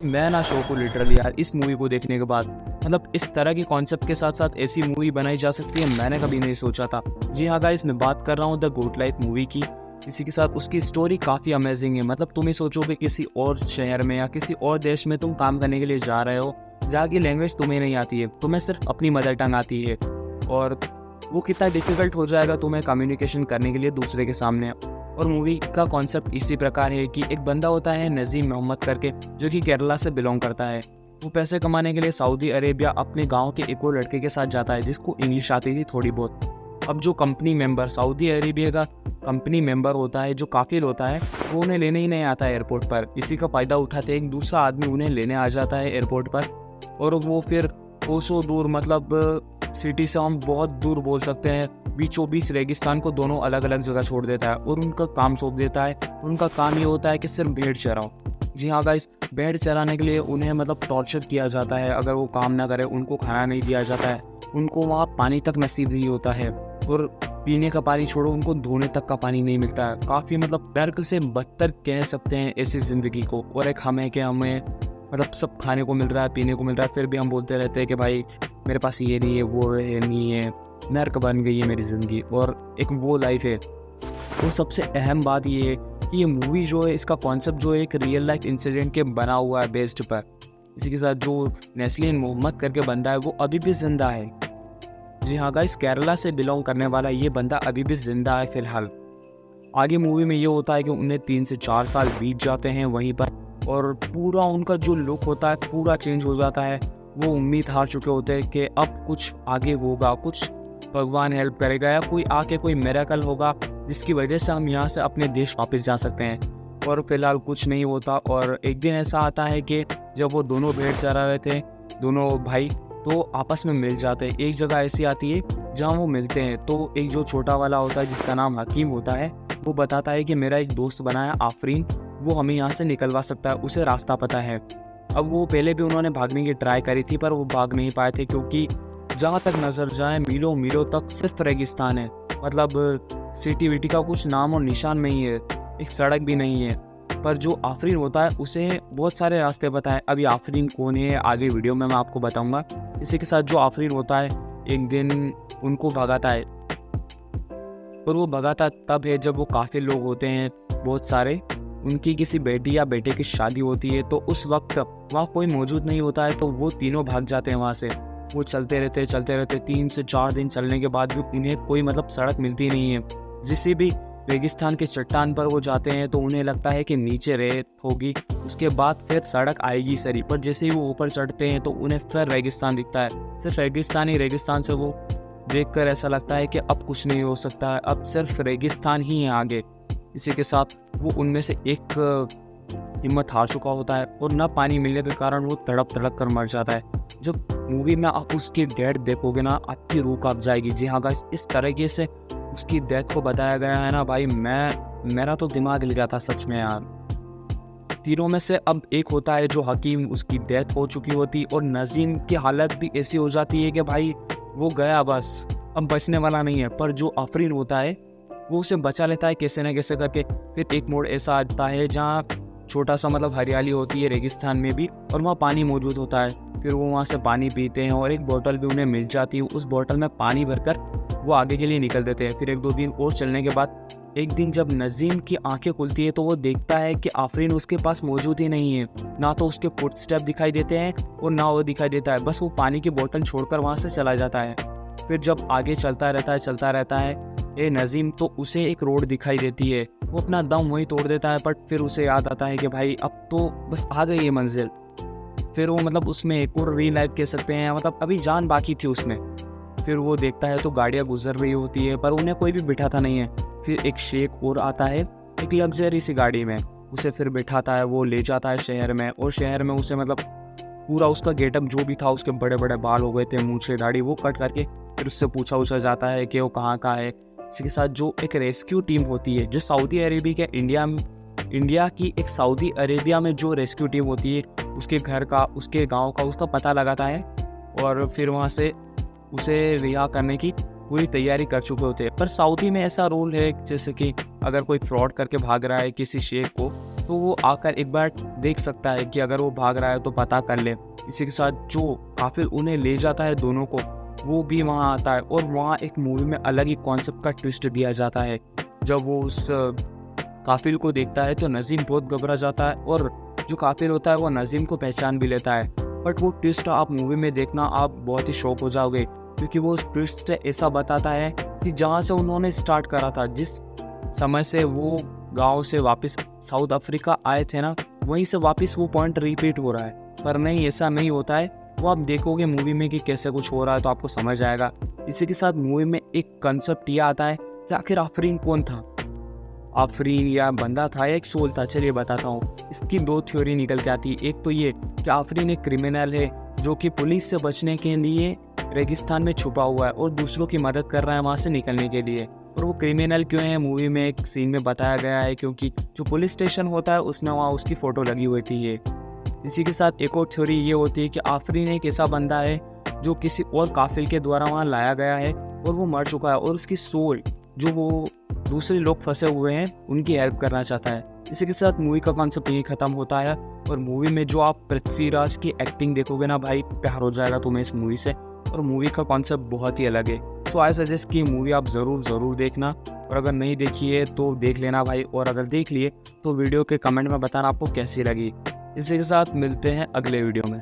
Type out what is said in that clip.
मैं ना शो को लिटरली यार इस मूवी को देखने के बाद मतलब इस तरह के कॉन्सेप्ट के साथ साथ ऐसी मूवी बनाई जा सकती है मैंने कभी नहीं सोचा था। जी हाँ गाइस, मैं बात कर रहा हूँ द गुड लाइफ मूवी की। इसी के साथ उसकी स्टोरी काफ़ी अमेजिंग है। मतलब तुम ही सोचो कि किसी और शहर में या किसी और देश में तुम काम करने के लिए जा रहे हो, जहाँ की लैंग्वेज तुम्हें नहीं आती है, तुम्हें सिर्फ अपनी मदर टंग आती है। और वो कितना डिफ़िकल्ट हो जाएगा तुम्हें कम्युनिकेशन करने के लिए दूसरे के सामने। और मूवी का कॉन्सेप्ट इसी प्रकार है कि एक बंदा होता है नज़ीम मोहम्मद करके, जो कि केरला से बिलोंग करता है। वो पैसे कमाने के लिए सऊदी अरेबिया अपने गांव के एक और लड़के के साथ जाता है जिसको इंग्लिश आती थी थोड़ी बहुत। अब जो कंपनी मेंबर सऊदी अरेबिया का कंपनी मेंबर होता है, जो काफिल होता है, वो उन्हें लेने ही नहीं आता है एयरपोर्ट पर। इसी का फ़ायदा उठाते एक दूसरा आदमी उन्हें लेने आ जाता है एयरपोर्ट पर। और वो फिर कोसों दूर, मतलब सिटी से हम बहुत दूर बोल सकते हैं, बीचों बीच रेगिस्तान को दोनों अलग अलग जगह छोड़ देता है और उनका काम सौंप देता है। उनका काम ये होता है कि सिर्फ भेड़ चराओ। जी हाँ गाइस, भेड़ चराने के लिए उन्हें मतलब टॉर्चर किया जाता है। अगर वो काम ना करे, उनको खाना नहीं दिया जाता है, उनको वहाँ पानी तक नसीब नहीं होता है। और पीने का पानी छोड़ो, उनको धोने तक का पानी नहीं मिलता है। काफ़ी मतलब नर्क से बदतर कह सकते हैं ऐसी ज़िंदगी को। और एक हमें कि हमें मतलब सब खाने को मिल रहा है, पीने को मिल रहा है, फिर भी हम बोलते रहते हैं कि भाई मेरे पास ये नहीं है, वो है नहीं है। नर्क बन गई है मेरी ज़िंदगी और एक वो लाइफ है। तो सबसे अहम बात ये है कि ये मूवी जो है, इसका कॉन्सेप्ट जो है एक रियल लाइफ इंसिडेंट के बना हुआ है बेस्ड पर। इसी के साथ जो नेस्लिन मोहम्मद करके बंदा है वो अभी भी जिंदा है। जी हाँ गाइस, केरला से बिलोंग करने वाला ये बंदा अभी भी जिंदा है फिलहाल। आगे मूवी में ये होता है कि उन्हें 3 से 4 साल बीत जाते हैं वहीं पर, और पूरा उनका जो लुक होता है पूरा चेंज हो जाता है। वो उम्मीद हार चुके होते हैं कि अब कुछ आगे होगा, कुछ भगवान हेल्प करेगा या कोई आके कोई मिरेकल होगा जिसकी वजह से हम यहाँ से अपने देश वापस जा सकते हैं। और फिलहाल कुछ नहीं होता। और एक दिन ऐसा आता है कि जब वो दोनों भेड़ चरा रहे थे, दोनों भाई, तो आपस में मिल जाते हैं। एक जगह ऐसी आती है जहाँ वो मिलते हैं, तो एक जो छोटा वाला होता है जिसका नाम हकीम होता है, वो बताता है कि मेरा एक दोस्त बना है आफरीन, वो हमें यहाँ से निकलवा सकता है, उसे रास्ता पता है। अब वो पहले भी उन्होंने भागने की ट्राई करी थी पर वो भाग नहीं पाए थे, क्योंकि जहाँ तक नजर जाए मीलों मीलों तक सिर्फ रेगिस्तान है। मतलब सिटी विटी का कुछ नाम और निशान नहीं है, एक सड़क भी नहीं है। पर जो आफरीन होता है उसे बहुत सारे रास्ते पता है। अभी आफरीन कौन है आगे वीडियो में मैं आपको बताऊंगा। इसी के साथ जो आफरीन होता है एक दिन उनको भगाता है। और वो भगाता तब है जब वो काफ़ी लोग होते हैं बहुत सारे, उनकी किसी बेटी या बेटे की शादी होती है, तो उस वक्त वहाँ कोई मौजूद नहीं होता है, तो वो तीनों भाग जाते हैं वहाँ से। वो चलते रहते 3 से 4 दिन चलने के बाद भी उन्हें कोई मतलब सड़क मिलती नहीं है। जिस भी रेगिस्तान के चट्टान पर वो जाते हैं तो उन्हें लगता है कि नीचे रेत होगी, उसके बाद फिर सड़क आएगी सरी। पर जैसे ही वो ऊपर चढ़ते हैं तो उन्हें फिर रेगिस्तान दिखता है, सिर्फ रेगिस्तान ही रेगिस्तान। से वो देखकर ऐसा लगता है कि अब कुछ नहीं हो सकता है, अब सिर्फ रेगिस्तान ही है आगे। इसी के साथ वो उनमें से एक हिम्मत हार चुका होता है और न पानी मिलने के कारण वो तड़प तड़प कर मर जाता है। जब मूवी में आप उसकी डेथ देखोगे ना, आपकी रूह कांप जाएगी। जी हाँ गाइस, इस तरीके से उसकी डेथ को बताया गया है ना भाई, मेरा तो दिमाग हिल गया था सच में यार। तीनों में से अब एक होता है जो हकीम, उसकी डेथ हो चुकी होती और नजीम की हालत भी ऐसी हो जाती है कि भाई वो गया, बस अब बचने वाला नहीं है। पर जो आफरीन होता है वो उसे बचा लेता है कैसे न कैसे करके। फिर एक मोड़ ऐसा आता है जहाँ छोटा सा मतलब हरियाली होती है रेगिस्तान में भी, और वहाँ पानी मौजूद होता है। फिर वो वहाँ से पानी पीते हैं और एक बोतल भी उन्हें मिल जाती है। उस बोतल में पानी भरकर वो आगे के लिए निकल देते हैं। फिर 1-2 दिन और चलने के बाद एक दिन जब नजीम की आंखें खुलती है तो वो देखता है कि आफरीन उसके पास मौजूद ही नहीं है। ना तो उसके फुटस्टेप दिखाई देते हैं और ना वो दिखाई देता है, बस वो पानी की बोतल छोड़कर वहाँ से चला जाता है। फिर जब आगे चलता रहता है ए नजीम, तो उसे एक रोड दिखाई देती है। वो अपना दम वहीं तोड़ देता है, बट फिर उसे याद आता है कि भाई अब तो बस आ गई है मंजिल। फिर वो मतलब उसमें एक और री लाइफ कह सकते हैं, मतलब अभी जान बाकी थी उसमें। फिर वो देखता है तो गाड़ियाँ गुजर रही होती है पर उन्हें कोई भी बिठाता नहीं है। फिर एक शेख और आता है एक लग्जरी सी गाड़ी में, उसे फिर बिठाता है, वो ले जाता है शहर में। और शहर में उसे मतलब पूरा उसका गेटअप जो भी था, उसके बड़े बड़े बाल हो गए थे, मूछे दाढ़ी, वो कट करके फिर उससे पूछा जाता है कि वो कहाँ का है। इसी के साथ जो एक रेस्क्यू टीम होती है जो सऊदी अरेबिया के इंडिया की एक सऊदी अरेबिया में जो रेस्क्यू टीम होती है, उसके घर का, उसके गांव का, उसका पता लगाता है और फिर वहाँ से उसे रिहा करने की पूरी तैयारी कर चुके होते हैं। पर सऊदी में ऐसा रूल है जैसे कि अगर कोई फ्रॉड करके भाग रहा है किसी शेख को, तो वो आकर एक बार देख सकता है कि अगर वो भाग रहा है तो पता कर ले। इसी के साथ जो काफिल उन्हें ले जाता है दोनों को, वो भी वहाँ आता है और वहाँ एक मूवी में अलग ही कॉन्सेप्ट का ट्विस्ट दिया जाता है। जब वो उस काफिल को देखता है तो नजीम बहुत घबरा जाता है और जो काफिल होता है वो नजीम को पहचान भी लेता है। बट वो ट्विस्ट आप मूवी में देखना, आप बहुत ही शॉक हो जाओगे, क्योंकि वो उस ट्विस्ट से ऐसा बताता है कि जहाँ से उन्होंने स्टार्ट करा था, जिस समय से वो गांव से वापस साउथ अफ्रीका आए थे ना, वहीं से वापस वो पॉइंट रिपीट हो रहा है। पर नहीं, ऐसा नहीं होता है। वो आप देखोगे मूवी में कि कैसे कुछ हो रहा है तो आपको समझ आएगा। इसी के साथ मूवी में एक कंसेप्ट ये आता है कि आखिर आफरीन कौन था। आफरीन या बंदा था या एक सोल था, चलिए बताता हूँ। इसकी दो थ्योरी निकल के आती है। एक तो ये कि आफरीन एक क्रिमिनल है जो कि पुलिस से बचने के लिए रेगिस्तान में छुपा हुआ है और दूसरों की मदद कर रहा है वहाँ से निकलने के लिए। और वो क्रिमिनल क्यों है, मूवी में एक सीन में बताया गया है, क्योंकि जो पुलिस स्टेशन होता है उसमें वहाँ उसकी फ़ोटो लगी हुई थी ये। इसी के साथ एक और थ्योरी ये होती है कि आफरीन एक ऐसा बंदा है जो किसी और काफिल के द्वारा वहाँ लाया गया है और वो मर चुका है, और उसकी सोल जो वो दूसरे लोग फंसे हुए हैं उनकी हेल्प करना चाहता है। इसी के साथ मूवी का कॉन्सेप्ट यही खत्म होता है। और मूवी में जो आप पृथ्वीराज की एक्टिंग देखोगे ना भाई, प्यार हो जाएगा तुम्हें इस मूवी से। और मूवी का कॉन्सेप्ट बहुत ही अलग है। सो आई सजेस्ट कि मूवी आप ज़रूर देखना, और अगर नहीं देखी है तो देख लेना भाई, और अगर देख लिए तो वीडियो के कमेंट में बताना आपको कैसी लगी। इसी के साथ मिलते हैं अगले वीडियो में।